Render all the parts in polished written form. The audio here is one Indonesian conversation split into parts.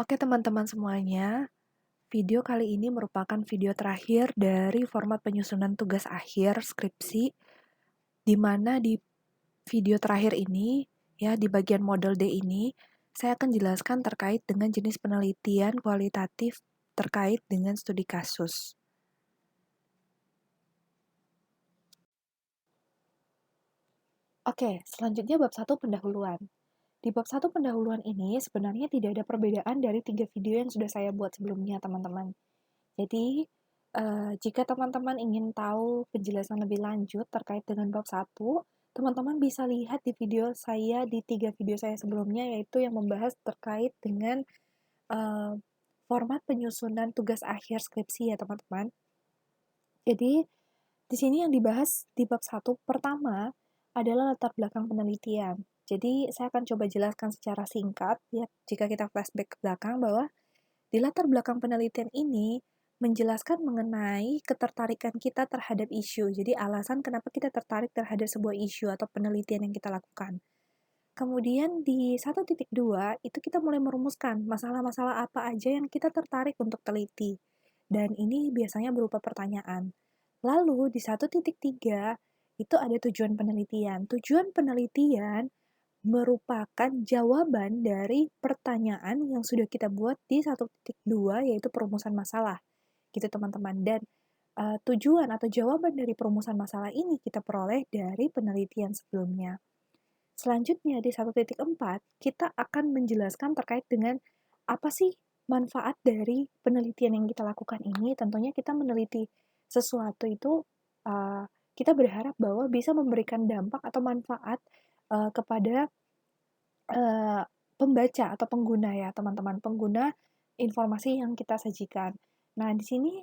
Oke teman-teman semuanya, video kali ini merupakan video terakhir dari format penyusunan tugas akhir skripsi, di mana di video terakhir ini, ya di bagian model D ini, saya akan jelaskan terkait dengan jenis penelitian kualitatif terkait dengan studi kasus. Oke, selanjutnya bab 1 pendahuluan. Di bab 1 pendahuluan ini sebenarnya tidak ada perbedaan dari 3 video yang sudah saya buat sebelumnya, teman-teman. Jadi, jika teman-teman ingin tahu penjelasan lebih lanjut terkait dengan bab 1, teman-teman bisa lihat di video saya di 3 video saya sebelumnya, yaitu yang membahas terkait dengan uh, format penyusunan tugas akhir skripsi ya, teman-teman. Jadi, di sini yang dibahas di bab 1 pertama adalah latar belakang penelitian. Jadi, saya akan coba jelaskan secara singkat ya, jika kita flashback ke belakang bahwa di latar belakang penelitian ini menjelaskan mengenai ketertarikan kita terhadap isu. Jadi alasan kenapa kita tertarik terhadap sebuah isu atau penelitian yang kita lakukan. Kemudian di 1.2 itu kita mulai merumuskan masalah-masalah apa aja yang kita tertarik untuk teliti. Dan ini biasanya berupa pertanyaan. Lalu di 1.3 itu ada tujuan penelitian. Tujuan penelitian merupakan jawaban dari pertanyaan yang sudah kita buat di 1.2 yaitu perumusan masalah. Gitu teman-teman. Dan tujuan atau jawaban dari perumusan masalah ini kita peroleh dari penelitian sebelumnya. Selanjutnya di 1.4 kita akan menjelaskan terkait dengan apa sih manfaat dari penelitian yang kita lakukan ini. Tentunya kita meneliti sesuatu itu kita berharap bahwa bisa memberikan dampak atau manfaat kepada pembaca atau pengguna ya, teman-teman, pengguna informasi yang kita sajikan. Nah, di sini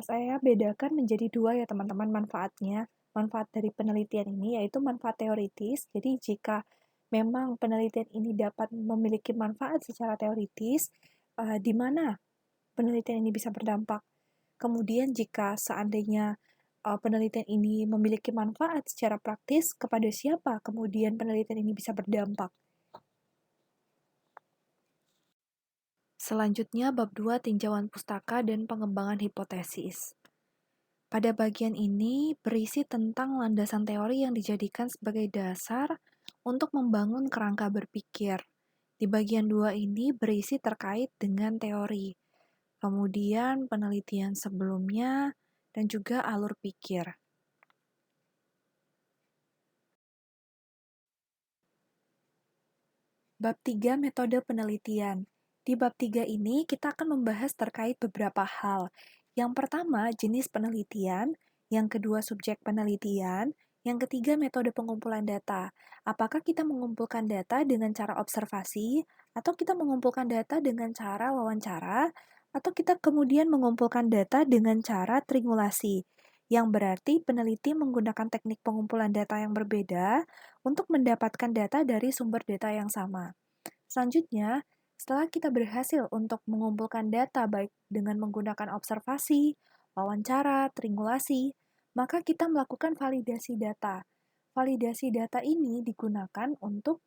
saya bedakan menjadi dua ya, teman-teman, manfaatnya. Manfaat dari penelitian ini yaitu manfaat teoritis. Jadi, jika memang penelitian ini dapat memiliki manfaat secara teoritis, di mana penelitian ini bisa berdampak. Kemudian, jika seandainya penelitian ini memiliki manfaat secara praktis, kepada siapa kemudian penelitian ini bisa berdampak. Selanjutnya, bab 2 tinjauan pustaka dan pengembangan hipotesis. Pada bagian ini berisi tentang landasan teori yang dijadikan sebagai dasar untuk membangun kerangka berpikir. Di bagian 2 ini berisi terkait dengan teori, kemudian penelitian sebelumnya, dan juga alur pikir. Bab 3 metode penelitian. Di bab 3 ini kita akan membahas terkait beberapa hal. Yang pertama, jenis penelitian, yang kedua subjek penelitian, yang ketiga metode pengumpulan data. Apakah kita mengumpulkan data dengan cara observasi, atau kita mengumpulkan data dengan cara wawancara, atau kita kemudian mengumpulkan data dengan cara triangulasi, yang berarti peneliti menggunakan teknik pengumpulan data yang berbeda untuk mendapatkan data dari sumber data yang sama. Selanjutnya, setelah kita berhasil untuk mengumpulkan data baik dengan menggunakan observasi, wawancara, triangulasi, maka kita melakukan validasi data. Validasi data ini digunakan untuk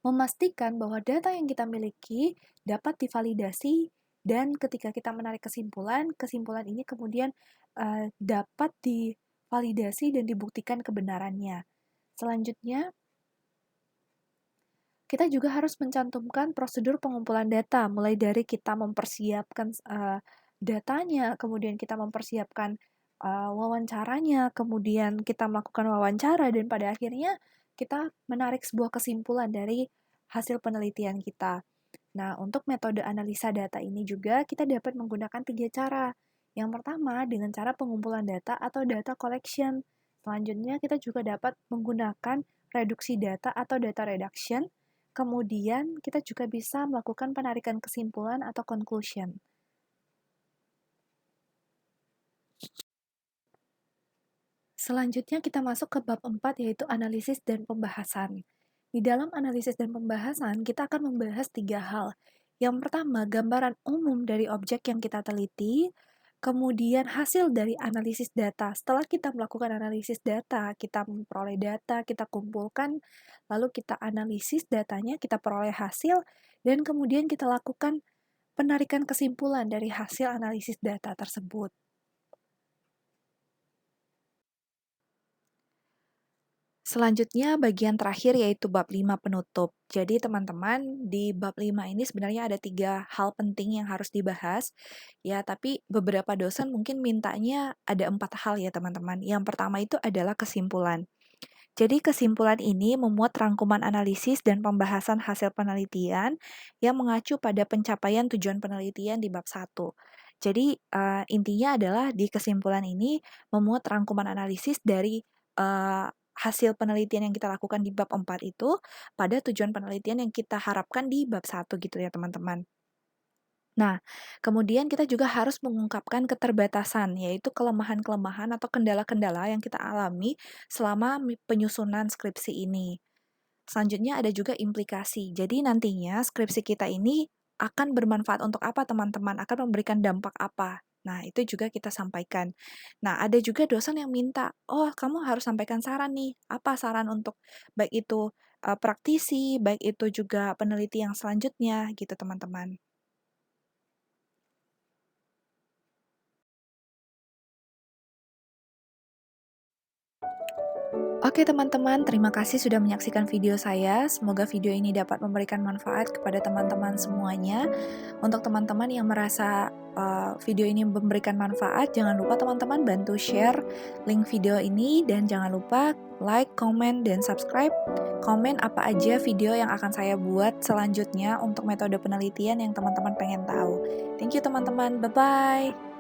memastikan bahwa data yang kita miliki dapat divalidasi dan ketika kita menarik kesimpulan, kesimpulan ini kemudian dapat divalidasi dan dibuktikan kebenarannya. Selanjutnya, kita juga harus mencantumkan prosedur pengumpulan data, mulai dari kita mempersiapkan datanya, kemudian kita mempersiapkan wawancaranya, kemudian kita melakukan wawancara, dan pada akhirnya kita menarik sebuah kesimpulan dari hasil penelitian kita. Nah, untuk metode analisa data ini juga kita dapat menggunakan 3 cara. Yang pertama, dengan cara pengumpulan data atau data collection. Selanjutnya, kita juga dapat menggunakan reduksi data atau data reduction. Kemudian, kita juga bisa melakukan penarikan kesimpulan atau conclusion. Selanjutnya, kita masuk ke bab 4, yaitu analisis dan pembahasan. Di dalam analisis dan pembahasan, kita akan membahas 3 hal. Yang pertama, gambaran umum dari objek yang kita teliti. kemudian hasil dari analisis data. Setelah kita melakukan analisis data, kita memperoleh data, kita kumpulkan, lalu kita analisis datanya, kita peroleh hasil, dan kemudian kita lakukan penarikan kesimpulan dari hasil analisis data tersebut. Selanjutnya bagian terakhir yaitu bab 5 penutup. Jadi teman-teman, di bab 5 ini sebenarnya ada 3 hal penting yang harus dibahas. Ya, tapi beberapa dosen mungkin mintanya ada 4 hal ya teman-teman. Yang pertama itu adalah kesimpulan. Jadi kesimpulan ini memuat rangkuman analisis dan pembahasan hasil penelitian yang mengacu pada pencapaian tujuan penelitian di bab 1. Jadi intinya adalah di kesimpulan ini memuat rangkuman analisis dari hasil penelitian yang kita lakukan di bab 4 itu pada tujuan penelitian yang kita harapkan di bab 1 gitu ya teman-teman. Nah, kemudian kita juga harus mengungkapkan keterbatasan, yaitu kelemahan-kelemahan atau kendala-kendala yang kita alami selama penyusunan skripsi ini. Selanjutnya ada juga implikasi. Jadi nantinya skripsi kita ini akan bermanfaat untuk apa teman-teman? Akan memberikan dampak apa? Nah, itu juga kita sampaikan. Nah, ada juga dosen yang minta, oh kamu harus sampaikan saran nih. Apa saran untuk baik itu praktisi, baik itu juga peneliti yang selanjutnya gitu teman-teman. Oke teman-teman, terima kasih sudah menyaksikan video saya. Semoga video ini dapat memberikan manfaat kepada teman-teman semuanya. Untuk teman-teman yang merasa video ini memberikan manfaat, jangan lupa teman-teman bantu share link video ini dan jangan lupa like, comment, dan subscribe. Komen apa aja video yang akan saya buat selanjutnya untuk metode penelitian yang teman-teman pengen tahu. Thank you teman-teman, bye-bye.